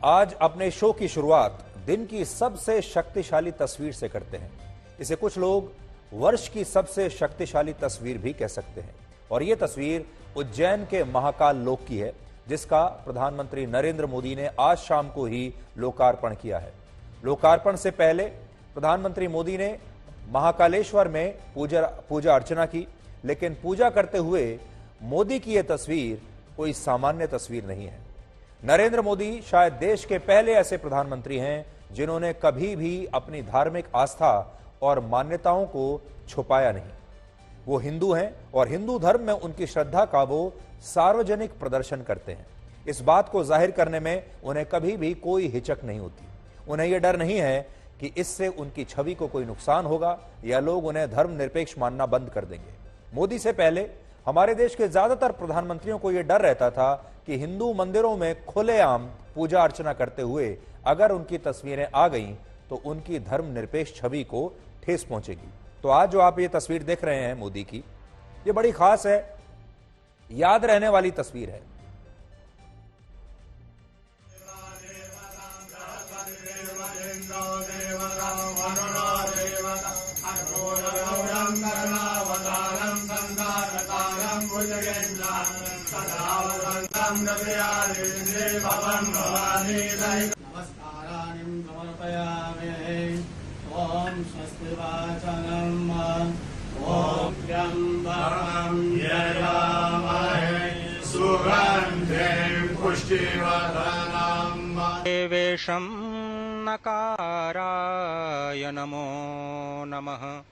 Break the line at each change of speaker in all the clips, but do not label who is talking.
आज अपने शो की शुरुआत दिन की सबसे शक्तिशाली तस्वीर से करते हैं। इसे कुछ लोग वर्ष की सबसे शक्तिशाली तस्वीर भी कह सकते हैं। और यह तस्वीर उज्जैन के महाकाल लोक की है, जिसका प्रधानमंत्री नरेंद्र मोदी ने आज शाम को ही लोकार्पण किया है। लोकार्पण से पहले प्रधानमंत्री मोदी ने महाकालेश्वर में पूजा अर्चना की, लेकिन पूजा करते हुए मोदी की यह तस्वीर कोई सामान्य तस्वीर नहीं है। नरेंद्र मोदी शायद देश के पहले ऐसे प्रधानमंत्री हैं जिन्होंने कभी भी अपनी धार्मिक आस्था और मान्यताओं को छुपाया नहीं। वो हिंदू हैं और हिंदू धर्म में उनकी श्रद्धा का वो सार्वजनिक प्रदर्शन करते हैं। इस बात को जाहिर करने में उन्हें कभी भी कोई हिचक नहीं होती। उन्हें यह डर नहीं है कि इससे उनकी छवि को कोई नुकसान होगा या लोग उन्हें धर्मनिरपेक्ष मानना बंद कर देंगे। मोदी से पहले हमारे देश के ज्यादातर प्रधानमंत्रियों को यह डर रहता था कि हिंदू मंदिरों में खुलेआम पूजा अर्चना करते हुए अगर उनकी तस्वीरें आ गईं तो उनकी धर्मनिरपेक्ष छवि को ठेस पहुंचेगी। तो आज जो आप ये तस्वीर देख रहे हैं मोदी की, ये बड़ी खास है, याद रहने वाली तस्वीर है।
नमस्काराणि समर्पयामि। ओम स्वस्ति वाचनम ओम त्र्यंबकं यजामहे सुगंधिं पुष्टिवर्धनम्
देवेशं नकाराय नमो नमः।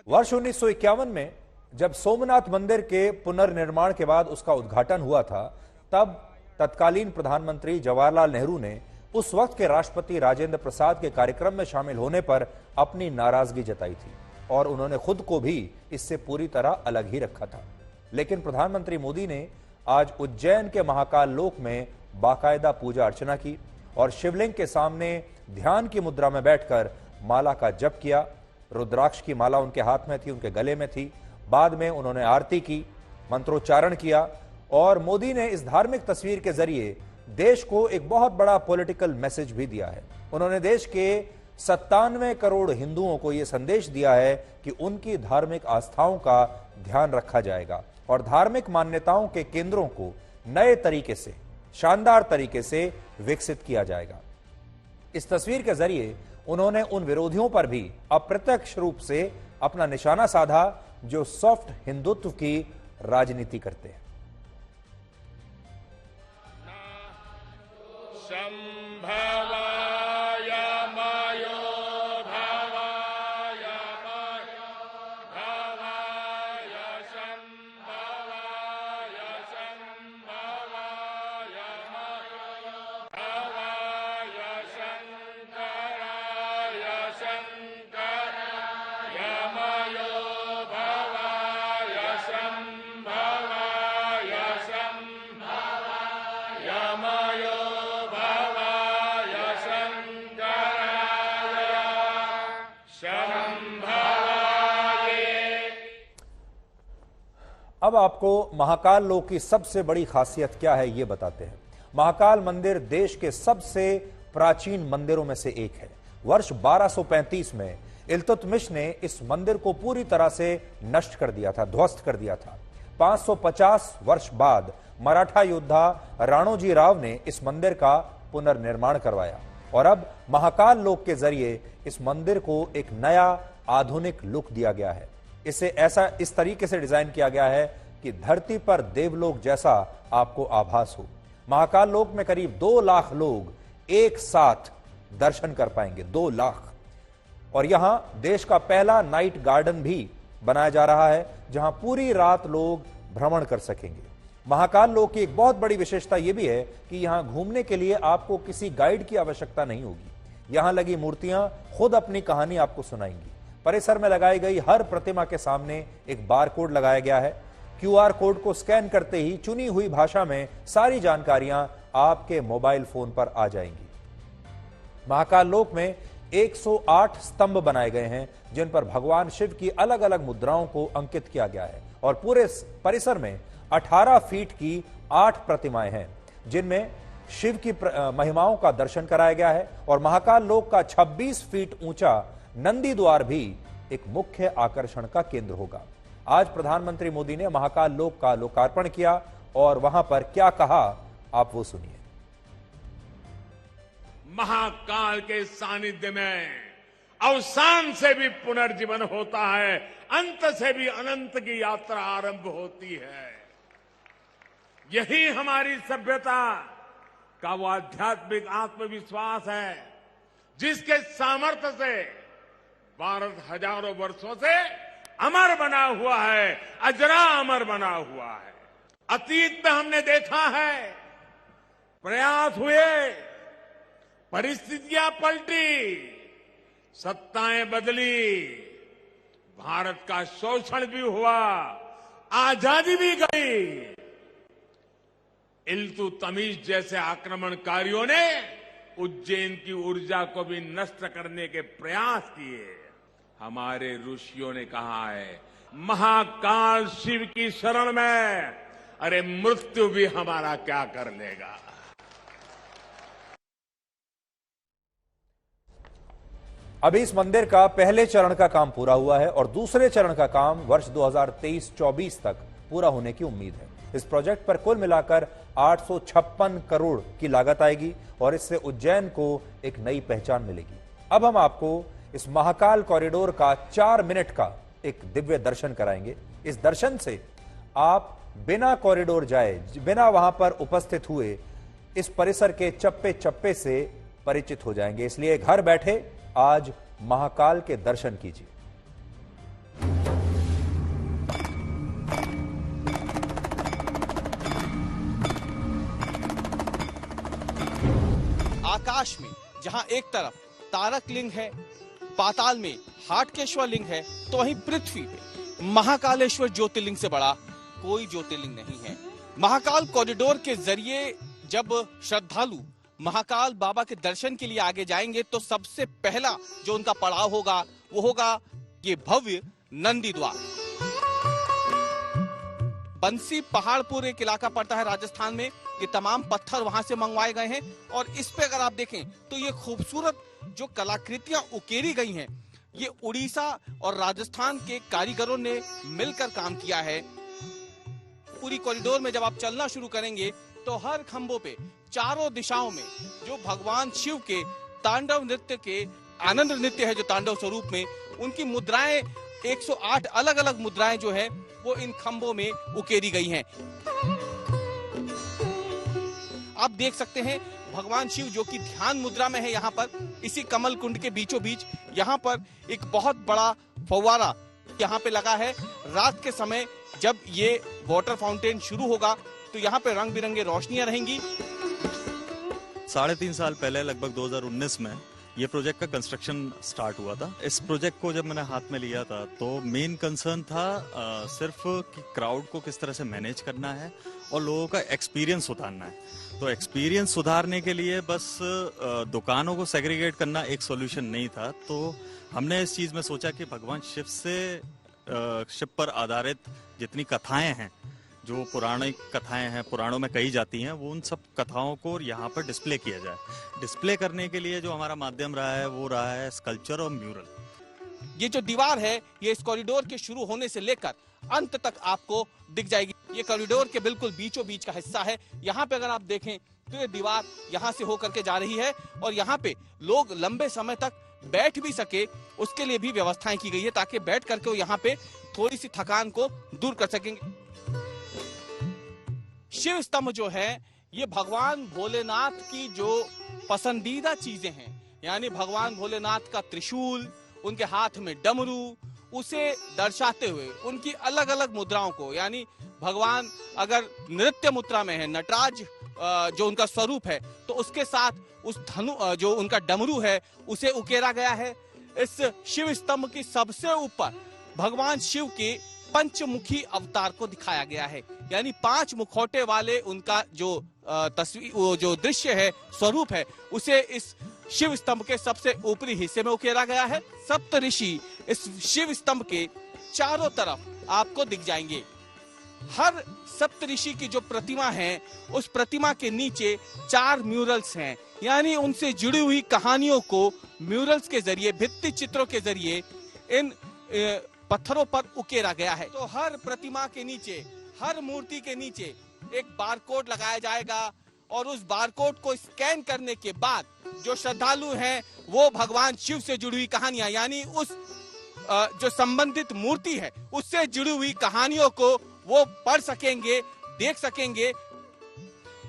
वर्ष 1951 में जब सोमनाथ मंदिर के पुनर्निर्माण के बाद उसका उद्घाटन हुआ था, तब तत्कालीन प्रधानमंत्री जवाहरलाल नेहरू ने उस वक्त के राष्ट्रपति राजेंद्र प्रसाद के कार्यक्रम में शामिल होने पर अपनी नाराजगी जताई थी और उन्होंने खुद को भी इससे पूरी तरह अलग ही रखा था। लेकिन प्रधानमंत्री मोदी ने आज उज्जैन के महाकाल लोक में बाकायदा पूजा अर्चना की और शिवलिंग के सामने ध्यान की मुद्रा में बैठकर माला का जप किया। रुद्राक्ष की माला उनके हाथ में थी, उनके गले में थी। बाद में उन्होंने आरती की, मंत्रोच्चारण किया और मोदी ने इस धार्मिक तस्वीर के जरिए देश को एक बहुत बड़ा पॉलिटिकल मैसेज भी दिया है। उन्होंने देश के 97 करोड़ हिंदुओं को यह संदेश दिया है कि उनकी धार्मिक आस्थाओं का ध्यान रखा जाएगा और धार्मिक मान्यताओं के केंद्रों को नए तरीके से, शानदार तरीके से विकसित किया जाएगा। इस तस्वीर के जरिए उन्होंने उन विरोधियों पर भी अप्रत्यक्ष रूप से अपना निशाना साधा जो सॉफ्ट हिंदुत्व की राजनीति करते हैं। अब आपको महाकाल लोक की सबसे बड़ी खासियत क्या है ये बताते हैं। महाकाल मंदिर देश के सबसे प्राचीन मंदिरों में से एक है। वर्ष 1235 में इल्तुतमिश ने इस मंदिर को पूरी तरह से नष्ट कर दिया था, ध्वस्त कर दिया था। 550 वर्ष बाद मराठा योद्धा राणोजी राव ने इस मंदिर का पुनर्निर्माण करवाया और अब महाकाल लोक के जरिए इस मंदिर को एक नया आधुनिक लुक दिया गया है। इसे ऐसा इस तरीके से डिजाइन किया गया है कि धरती पर देवलोक जैसा आपको आभास हो। महाकाल लोक में करीब 2 लाख लोग एक साथ दर्शन कर पाएंगे, 2 लाख। और यहां देश का पहला नाइट गार्डन भी बनाया जा रहा है जहां पूरी रात लोग भ्रमण कर सकेंगे। महाकाल लोक की एक बहुत बड़ी विशेषता यह भी है कि यहां घूमने के लिए आपको किसी गाइड की आवश्यकता नहीं होगी। यहां लगी मूर्तियां खुद अपनी कहानी आपको सुनाएंगी। परिसर में लगाई गई हर प्रतिमा के सामने एक बारकोड लगाया गया है। क्यूआर कोड को स्कैन करते ही चुनी हुई भाषा में सारी जानकारियां आपके मोबाइल फोन पर आ जाएंगी। महाकाल लोक में 108 स्तंभ बनाए गए हैं जिन पर भगवान शिव की अलग अलग मुद्राओं को अंकित किया गया है और पूरे परिसर में 18 फीट की 8 प्रतिमाएं हैं जिनमें शिव की महिमाओं का दर्शन कराया गया है और महाकाल लोक का 26 फीट ऊंचा नंदी द्वार भी एक मुख्य आकर्षण का केंद्र होगा। आज प्रधानमंत्री मोदी ने महाकाल लोक का लोकार्पण किया और वहां पर क्या कहा, आप वो सुनिए।
महाकाल के सानिध्य में अवसान से भी पुनर्जीवन होता है, अंत से भी अनंत की यात्रा आरंभ होती है। यही हमारी सभ्यता का वो आध्यात्मिक आत्मविश्वास है जिसके सामर्थ्य से भारत हजारों वर्षों से अमर बना हुआ है, अजरा अमर बना हुआ है। अतीत में हमने देखा है, प्रयास हुए, परिस्थितियां पलटी, सत्ताएं बदली, भारत का शोषण भी हुआ, आजादी भी गई। इल्तुतमिश जैसे आक्रमणकारियों ने उज्जैन की ऊर्जा को भी नष्ट करने के प्रयास किए। हमारे ऋषियों ने कहा है, महाकाल शिव की शरण में, अरे मृत्यु भी हमारा क्या कर लेगा।
अभी इस मंदिर का पहले चरण का काम पूरा हुआ है और दूसरे चरण का काम वर्ष 2023-24 तक पूरा होने की उम्मीद है। इस प्रोजेक्ट पर कुल मिलाकर 856 करोड़ की लागत आएगी और इससे उज्जैन को एक नई पहचान मिलेगी। अब हम आपको इस महाकाल कॉरिडोर का 4 मिनट का एक दिव्य दर्शन कराएंगे। इस दर्शन से आप बिना कॉरिडोर जाए, बिना वहां पर उपस्थित हुए इस परिसर के चप्पे चप्पे से परिचित हो जाएंगे। इसलिए घर बैठे आज महाकाल के दर्शन कीजिए।
आकाश में जहां एक तरफ तारक लिंग है, पाताल में हाटकेश्वर लिंग है, तो वहीं पृथ्वी पे महाकालेश्वर ज्योतिर्लिंग से बड़ा कोई ज्योतिर्लिंग नहीं है। महाकाल कॉरिडोर के जरिए जब श्रद्धालु महाकाल बाबा के दर्शन के लिए आगे जाएंगे तो सबसे पहला जो उनका पड़ाव होगा वो होगा ये भव्य नंदी द्वार। बंसी पहाड़पुर एक इलाका पड़ता है राजस्थान में। ये तमाम पत्थर वहां से मंगवाए गए हैं और इस पे अगर आप देखें तो ये खूबसूरत जो कलाकृतियां उकेरी गई हैं, ये उड़ीसा और राजस्थान के कारीगरों ने मिलकर काम किया है। पूरी कॉरिडोर में जब आप चलना शुरू करेंगे तो हर खंभों पे चारों दिशाओं में जो भगवान शिव के तांडव नृत्य के आनंद नृत्य है, जो तांडव स्वरूप में उनकी मुद्राएं 108 अलग अलग मुद्राएं जो है वो इन खंभों में उकेरी गई हैं। आप देख सकते हैं भगवान शिव जो कि ध्यान मुद्रा में है। यहाँ पर इसी कमल कुंड के बीचों बीच यहाँ पर एक बहुत बड़ा फव्वारा यहाँ पे लगा है। रात के समय जब ये वाटर फाउंटेन शुरू होगा तो यहाँ पे रंग बिरंगे रोशनियां रहेंगी।
3.5 साल पहले लगभग 2019 में ये प्रोजेक्ट का कंस्ट्रक्शन स्टार्ट हुआ था। इस प्रोजेक्ट को जब मैंने हाथ में लिया था तो मेन कंसर्न था सिर्फ कि क्राउड को किस तरह से मैनेज करना है और लोगों का एक्सपीरियंस सुधारना है। तो एक्सपीरियंस सुधारने के लिए बस दुकानों को सेग्रीगेट करना एक सॉल्यूशन नहीं था। तो हमने इस चीज में सोचा कि भगवान शिव पर आधारित जितनी कथाएं हैं, जो पौराणिक कथाएं हैं, पुराणों में कही जाती हैं, वो उन सब कथाओं को यहाँ पर डिस्प्ले किया जाए। डिस्प्ले करने के लिए जो हमारा माध्यम रहा है वो रहा है स्कल्पचर और म्यूरल।
ये जो दीवार है ये इस कॉरिडोर के शुरू होने से लेकर अंत तक आपको दिख जाएगी। ये कॉरिडोर के बिल्कुल बीचों बीच का हिस्सा है। यहाँ पे अगर आप देखें तो ये दीवार यहाँ से होकर के जा रही है और यहाँ पे लोग लंबे समय तक बैठ भी सके उसके लिए भी व्यवस्थाएं की गई है ताकि बैठ करके वो यहाँ पे थोड़ी सी थकान को दूर कर सकेंगे। शिव स्तंभ जो है ये भगवान भोलेनाथ की जो पसंदीदा चीजें हैं, यानी भगवान भोलेनाथ का त्रिशूल, उनके हाथ में डमरू, उसे दर्शाते हुए उनकी अलग अलग मुद्राओं को, यानी भगवान अगर नृत्य मुद्रा में है, नटराज जो उनका स्वरूप है, तो उसके साथ उस धनु जो उनका डमरू है उसे उकेरा गया है। इस शिव स्तंभ की सबसे ऊपर भगवान शिव के पंचमुखी अवतार को दिखाया गया है, यानी 5 मुखौटे वाले उनका जो तस्वीर, जो दृश्य है, स्वरूप है, उसे इस शिव स्तंभ के सबसे ऊपरी हिस्से में उकेरा गया है। सप्त ऋषि इस शिव स्तंभ के चारों तरफ आपको दिख जाएंगे। हर सप्तऋषि की जो प्रतिमा है, उस प्रतिमा के नीचे 4 म्यूरल्स हैं, यानी उनसे जुड़ी हुई कहानियों को म्यूरल्स के जरिए, भित्ति चित्रों के जरिए इन पत्थरों पर उकेरा गया है। तो हर प्रतिमा के नीचे, हर मूर्ति के नीचे एक बारकोड लगाया जाएगा और उस बारकोड को स्कैन करने के बाद जो श्रद्धालु हैं वो भगवान शिव से जुड़ी हुई कहानियां, यानी उस जो संबंधित मूर्ति है उससे जुड़ी हुई कहानियों को वो पढ़ सकेंगे, देख सकेंगे।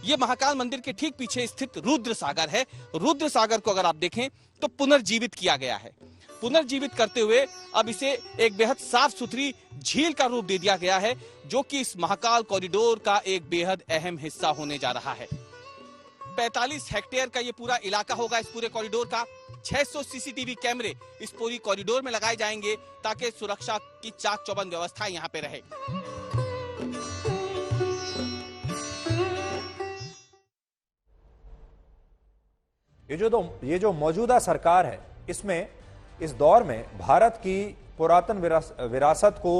ये महाकाल मंदिर के ठीक पीछे स्थित रुद्र सागर है। रुद्र सागर को अगर आप देखें तो पुनर्जीवित किया गया है। पुनर्जीवित करते हुए अब इसे एक बेहद साफ सुथरी झील का रूप दे दिया गया है, जो कि इस महाकाल कॉरिडोर का एक बेहद अहम हिस्सा होने जा रहा है। 45 हेक्टेयर का ये पूरा इलाका होगा। इस पूरे कॉरिडोर का 600 सीसीटीवी कैमरे इस पूरी कॉरिडोर में लगाए जाएंगे ताकि सुरक्षा की चाक चौबंद व्यवस्था यहाँ पे रहे।
ये जो मौजूदा सरकार है, इसमें इस दौर में भारत की पुरातन विरासत को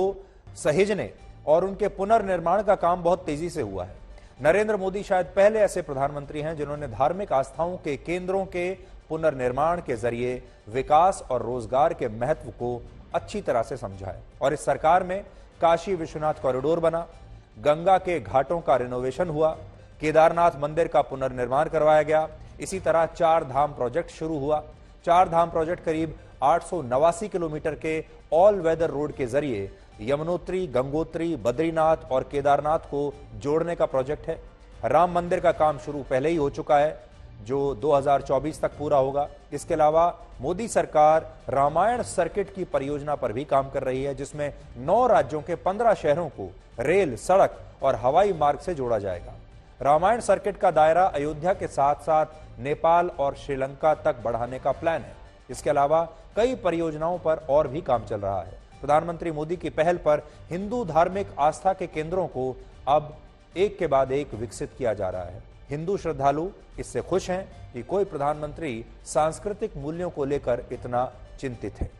सहेजने और उनके पुनर्निर्माण का काम बहुत तेजी से हुआ है। नरेंद्र मोदी शायद पहले ऐसे प्रधानमंत्री हैं जिन्होंने धार्मिक आस्थाओं के केंद्रों के पुनर्निर्माण के जरिए विकास और रोजगार के महत्व को अच्छी तरह से समझा है। और इस सरकार में काशी विश्वनाथ कॉरिडोर बना, गंगा के घाटों का रिनोवेशन हुआ, केदारनाथ मंदिर का पुनर्निर्माण करवाया गया। इसी तरह 4 धाम प्रोजेक्ट शुरू हुआ। 4 धाम प्रोजेक्ट करीब 889 किलोमीटर के ऑल वेदर रोड के जरिए यमुनोत्री, गंगोत्री, बद्रीनाथ और केदारनाथ को जोड़ने का प्रोजेक्ट है। राम मंदिर का काम शुरू पहले ही हो चुका है, जो 2024 तक पूरा होगा। इसके अलावा मोदी सरकार रामायण सर्किट की परियोजना पर भी काम कर रही है, जिसमें 9 राज्यों के 15 शहरों को रेल, सड़क और हवाई मार्ग से जोड़ा जाएगा। रामायण सर्किट का दायरा अयोध्या के साथ साथ नेपाल और श्रीलंका तक बढ़ाने का प्लान है। इसके अलावा कई परियोजनाओं पर और भी काम चल रहा है। प्रधानमंत्री मोदी की पहल पर हिंदू धार्मिक आस्था के केंद्रों को अब एक के बाद एक विकसित किया जा रहा है। हिंदू श्रद्धालु इससे खुश हैं कि कोई प्रधानमंत्री सांस्कृतिक मूल्यों को लेकर इतना चिंतित है।